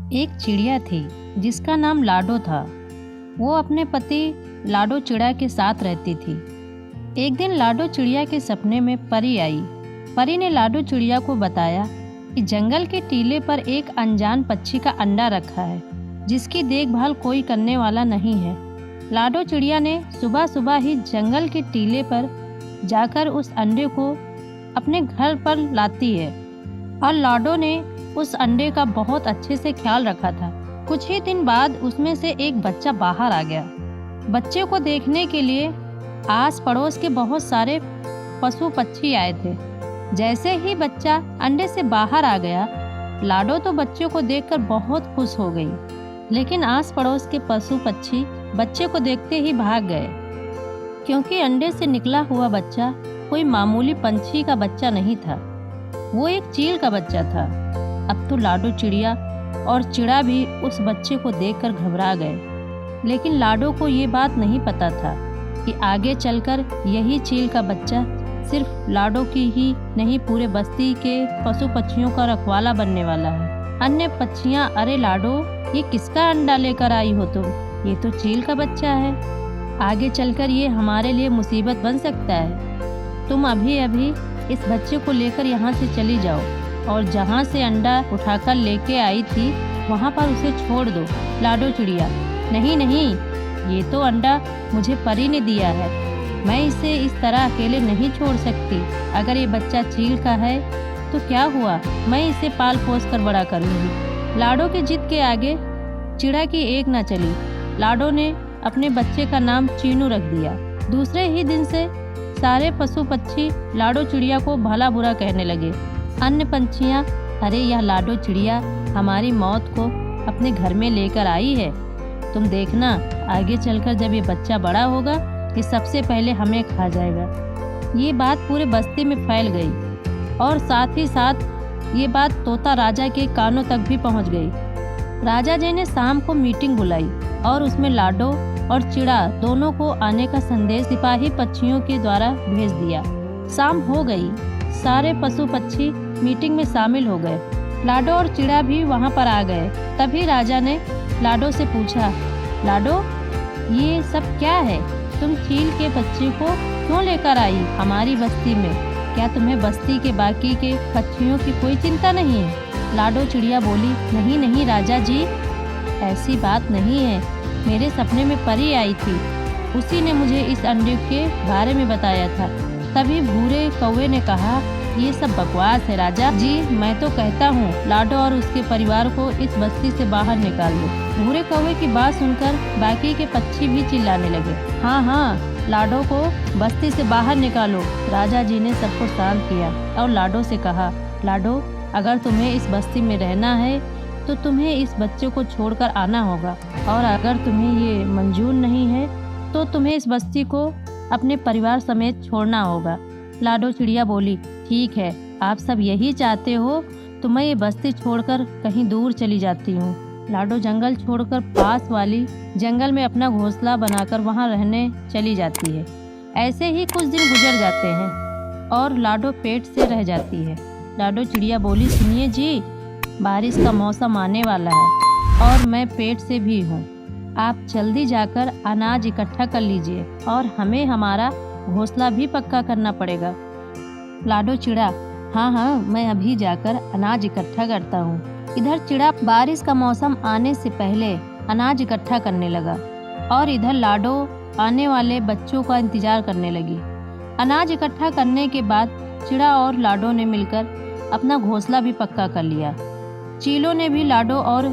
एक चिड़िया थी जिसका नाम लाडो था। वो अपने पति लाडो चिड़ा के साथ रहती थी। एक दिन लाडो चिड़िया के सपने में परी आई। परी ने लाडो चिड़िया को बताया कि जंगल के टीले पर एक अनजान पक्षी का अंडा रखा है जिसकी देखभाल कोई करने वाला नहीं है। लाडो चिड़िया ने सुबह सुबह ही जंगल के टीले पर जाकर उस अंडे को अपने घर पर लाती है और लाडो ने उस अंडे का बहुत अच्छे से ख्याल रखा था। कुछ ही दिन बाद उसमें से एक बच्चा बाहर आ गया। बच्चे को देखने के लिए आस पड़ोस के बहुत सारे पशु पक्षी आए थे। जैसे ही बच्चा अंडे से बाहर आ गया, लाडो तो बच्चे को देखकर बहुत खुश हो गई, लेकिन आस पड़ोस के पशु पक्षी बच्चे को देखते ही भाग गए, क्योंकि अंडे से निकला हुआ बच्चा कोई मामूली पंछी का बच्चा नहीं था, वो एक चील का बच्चा था। अब तो लाडो चिड़िया और चिड़ा भी उस बच्चे को देखकर घबरा गए, लेकिन लाडो को ये बात नहीं पता था कि आगे चलकर यही चील का बच्चा सिर्फ लाडो की ही नहीं, पूरे बस्ती के पशु पक्षियों का रखवाला बनने वाला है। अन्य पक्षियाँ, अरे लाडो, ये किसका अंडा लेकर आई हो तुम? ये तो चील का बच्चा है, आगे चलकर ये हमारे लिए मुसीबत बन सकता है। तुम अभी अभी इस बच्चे को लेकर यहाँ से चली जाओ और जहाँ से अंडा उठाकर लेके आई थी वहाँ पर उसे छोड़ दो। लाडो चिड़िया, नहीं नहीं, ये तो अंडा मुझे परी ने दिया है, मैं इसे इस तरह अकेले नहीं छोड़ सकती। अगर ये बच्चा चील का है तो क्या हुआ, मैं इसे पाल पोस कर बड़ा करूँगी। लाडो की जिद के आगे चिड़ा की एक न चली। लाडो ने अपने बच्चे का नाम चीनू रख दिया। दूसरे ही दिन से सारे पशु पक्षी लाडो चिड़िया को भला बुरा कहने लगे। अन्य पंछियाँ, अरे यह लाडो चिड़िया हमारी मौत को अपने घर में लेकर आई है, तुम देखना आगे चलकर जब ये बच्चा बड़ा होगा ये सबसे पहले हमें खा जाएगा। ये बात पूरे बस्ती में फैल गई और साथ ही साथ ये बात तोता राजा के कानों तक भी पहुंच गई। राजा जी ने शाम को मीटिंग बुलाई और उसमें लाडो और चिड़ा दोनों को आने का संदेश सिपाही पक्षियों के द्वारा भेज दिया। शाम हो गई, सारे पशु पक्षी मीटिंग में शामिल हो गए। लाडो और चिड़ा भी वहां पर आ गए। तभी राजा ने लाडो से पूछा, लाडो, ये सब क्या है? तुम चील के बच्चे को क्यों लेकर आई हमारी बस्ती में? क्या तुम्हें बस्ती के बाकी के पक्षियों की कोई चिंता नहीं है? लाडो चिड़िया बोली, नहीं नहीं राजा जी, ऐसी बात नहीं है, मेरे सपने में परी आई थी, उसी ने मुझे इस अंडे के बारे में बताया था। तभी भूरे कौवे ने कहा, ये सब बकवास है राजा जी, मैं तो कहता हूँ लाडो और उसके परिवार को इस बस्ती से बाहर निकाल दो। भूरे कौवे की बात सुनकर बाकी के पक्षी भी चिल्लाने लगे, हाँ हाँ, लाडो को बस्ती से बाहर निकालो। राजा जी ने सबको शांत किया और लाडो से कहा, लाडो, अगर तुम्हें इस बस्ती में रहना है तो तुम्हें इस बच्चे को छोड़कर आना होगा, और अगर तुम्हें ये मंजूर नहीं है तो तुम्हें इस बस्ती को अपने परिवार समेत छोड़ना होगा। लाडो चिड़िया बोली, ठीक है, आप सब यही चाहते हो तो मैं ये बस्ती छोड़कर कहीं दूर चली जाती हूँ। लाडो जंगल छोड़कर पास वाली जंगल में अपना घोंसला बनाकर वहाँ रहने चली जाती है। ऐसे ही कुछ दिन गुजर जाते हैं और लाडो पेट से रह जाती है। लाडो चिड़िया बोली, सुनिए जी, बारिश का मौसम आने वाला है और मैं पेट से भी हूँ, आप जल्दी जाकर अनाज इकट्ठा कर लीजिए और हमें हमारा घोंसला भी पक्का करना पड़ेगा। लाडो चिड़ा, हाँ हाँ, मैं अभी जाकर अनाज इकट्ठा करता हूँ। इधर चिड़ा बारिश का मौसम आने से पहले अनाज इकट्ठा करने लगा और इधर लाडो आने वाले बच्चों का इंतजार करने लगी। अनाज इकट्ठा करने के बाद चिड़ा और लाडो ने मिलकर अपना घोंसला भी पक्का कर लिया। चीलों ने भी लाडो और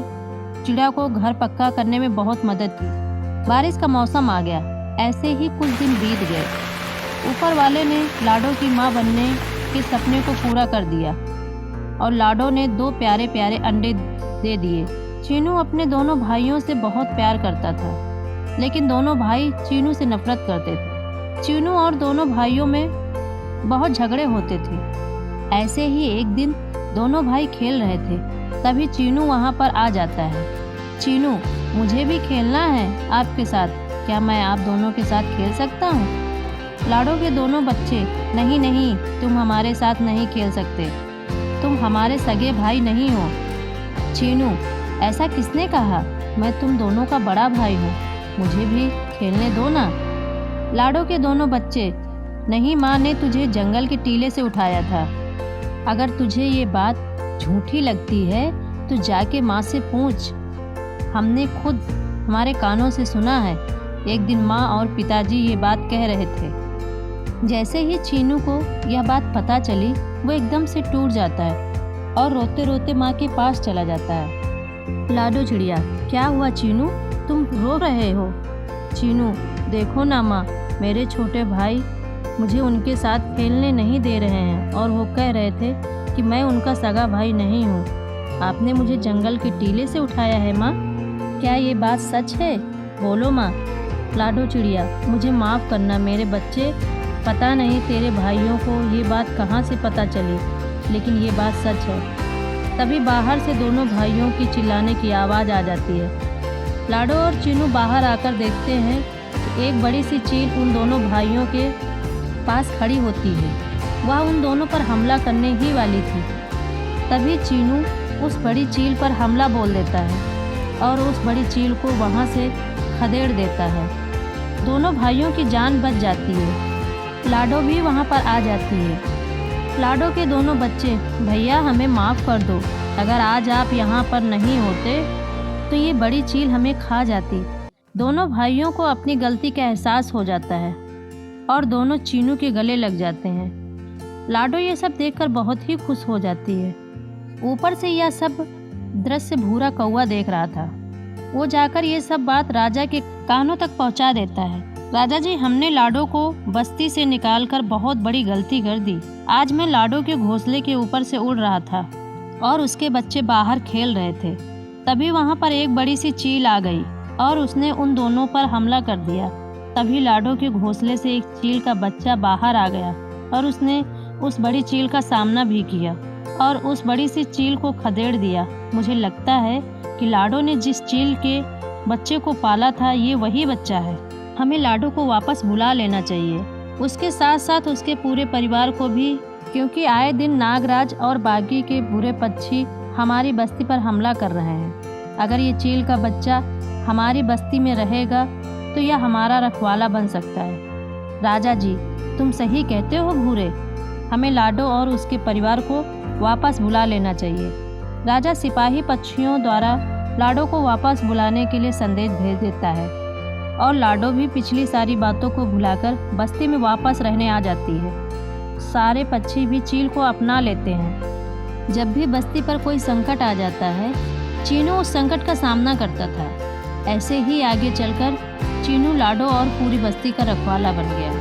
चिड़ा को घर पक्का करने में बहुत मदद की। बारिश का मौसम आ गया। ऐसे ही कुछ दिन बीत गए। ऊपर वाले ने लाडो की माँ बनने के सपने को पूरा कर दिया और लाडो ने 2 प्यारे प्यारे अंडे दे दिए। चीनू अपने दोनों भाइयों से बहुत प्यार करता था, लेकिन दोनों भाई चीनू से नफरत करते थे। चीनू और दोनों भाइयों में बहुत झगड़े होते थे। ऐसे ही एक दिन दोनों भाई खेल रहे थे, तभी चीनू वहाँ पर आ जाता है। चीनू, मुझे भी खेलना है आपके साथ, क्या मैं आप दोनों के साथ खेल सकता हूँ? लाडो के दोनों बच्चे, नहीं नहीं, तुम हमारे साथ नहीं खेल सकते, तुम हमारे सगे भाई नहीं हो। चीनू, ऐसा किसने कहा? मैं तुम दोनों का बड़ा भाई हूँ, मुझे भी खेलने दो ना। लाडो के दोनों बच्चे, नहीं, माँ ने तुझे जंगल के टीले से उठाया था। अगर तुझे ये बात झूठी लगती है तो जाके माँ से पूछ। हमने खुद हमारे कानों से सुना है। एक दिन माँ और पिताजी ये बात कह रहे थे। जैसे ही चीनू को यह बात पता चली, वो एकदम से टूट जाता है और रोते रोते माँ के पास चला जाता है। लाडो चिड़िया, क्या हुआ चीनू, तुम रो रहे हो? चीनू, देखो ना माँ, मेरे छोटे भाई मुझे उनके साथ खेलने नहीं दे रहे हैं और वो कह रहे थे कि मैं उनका सगा भाई नहीं हूँ। आपने मुझे जंगल के टीले से उठाया है माँ, क्या ये बात सच है? बोलो माँ। लाडो चिड़िया, मुझे माफ़ करना मेरे बच्चे, पता नहीं तेरे भाइयों को ये बात कहाँ से पता चली, लेकिन ये बात सच है। तभी बाहर से दोनों भाइयों की चिल्लाने की आवाज़ आ जाती है। लाडो और चीनू बाहर आकर देखते हैं कि एक बड़ी सी चील उन दोनों भाइयों के पास खड़ी होती है। वह उन दोनों पर हमला करने ही वाली थी। तभी चीनू उस बड़ी चील पर हमला बोल देता है और उस बड़ी चील को वहाँ से खदेड़ देता है। दोनों भाइयों की जान बच जाती है। लाडो भी वहाँ पर आ जाती है। लाडो के दोनों बच्चे, भैया हमें माफ़ कर दो, अगर आज आप यहाँ पर नहीं होते तो ये बड़ी चील हमें खा जाती। दोनों भाइयों को अपनी गलती का एहसास हो जाता है और दोनों चीनू के गले लग जाते हैं। लाडो ये सब देखकर बहुत ही खुश हो जाती है। ऊपर से यह सब दृश्य भूरा कौवा देख रहा था। वो जाकर ये सब बात राजा के कानों तक पहुंचा देता है। राजा जी, हमने लाडो को बस्ती से निकालकर बहुत बड़ी गलती कर दी। आज मैं लाडो के घोंसले के ऊपर से उड़ रहा था और उसके बच्चे बाहर खेल रहे थे। तभी वहाँ पर एक बड़ी सी चील आ गई और उसने उन दोनों पर हमला कर दिया। तभी लाडो के घोंसले से एक चील का बच्चा बाहर आ गया और उसने उस बड़ी चील का सामना भी किया और उस बड़ी सी चील को खदेड़ दिया। मुझे लगता है कि लाडो ने जिस चील के बच्चे को पाला था, ये वही बच्चा है। हमें लाडो को वापस बुला लेना चाहिए, उसके साथ साथ उसके पूरे परिवार को भी, क्योंकि आए दिन नागराज और बागी के बुरे पक्षी हमारी बस्ती पर हमला कर रहे हैं। अगर ये चील का बच्चा हमारी बस्ती में रहेगा तो यह हमारा रखवाला बन सकता है। राजा जी, तुम सही कहते हो भूरे, हमें लाडो और उसके परिवार को वापस बुला लेना चाहिए। राजा सिपाही पक्षियों द्वारा लाडो को वापस बुलाने के लिए संदेश भेज देता है और लाडो भी पिछली सारी बातों को भुलाकर बस्ती में वापस रहने आ जाती है। सारे पक्षी भी चील को अपना लेते हैं। जब भी बस्ती पर कोई संकट आ जाता है, चीनू उस संकट का सामना करता था। ऐसे ही आगे चलकर चीनू लाडो और पूरी बस्ती का रखवाला बन गया।